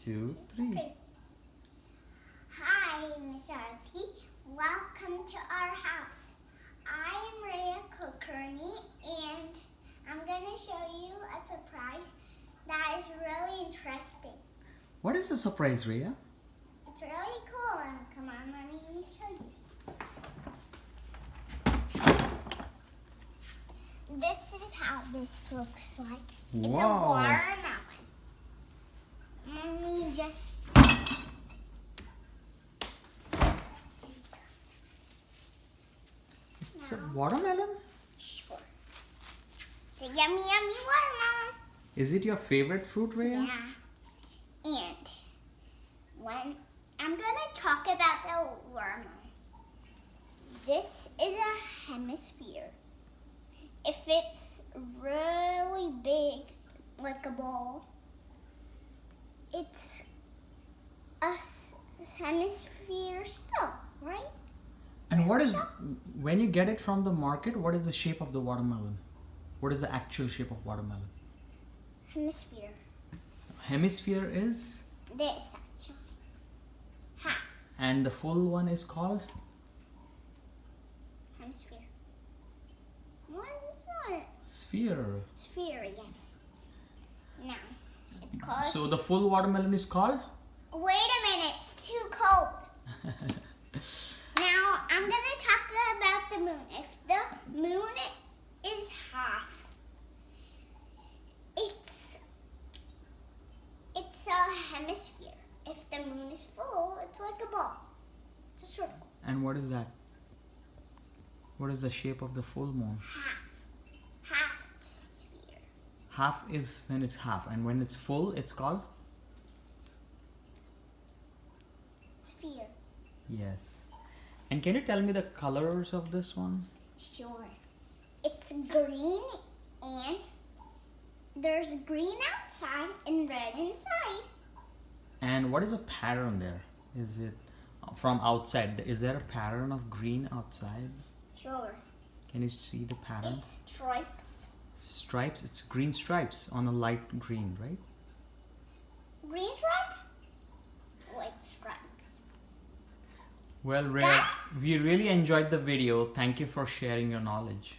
2, 3. Hi, Miss Arthi. Welcome to our house. I am Reya Kulkarni, and I'm going to show you a surprise that is really interesting. What is the surprise, Reya? It's really cool. Come on, let me show you. This is how this looks like. It's a Wow. watermelon. Let me just... It's a watermelon? Sure. It's a yummy, yummy watermelon. Is it your favorite fruit, Reya? Yeah. And when I'm gonna talk about the watermelon. This is a hemisphere. If it's really big, like a ball, it's a hemisphere still, right? And what is, when you get it from the market, what is the shape of the watermelon? What is the actual shape of watermelon? Hemisphere. Hemisphere is? This actually. Half. And the full one is called? Hemisphere. What is it? Sphere. Sphere, yes. Now, it's called... So the full watermelon is called? Wait a minute, it's too cold. Now, I'm going to talk about the moon. If the moon is half, it's a hemisphere. If the moon is full, it's like a ball. It's a circle. And what is that? What is the shape of the full moon? Half sphere. Half is when it's half, and when it's full, it's called? Sphere. Yes. And can you tell me the colors of this one? Sure. It's green, and there's green outside and red inside. And what is the pattern there? Is it from outside? Is there a pattern of green outside? Sure. Can you see the pattern? It's stripes. Stripes? It's green stripes on a light green, right? Green stripe? White stripes. Well, Reya, we really enjoyed the video. Thank you for sharing your knowledge.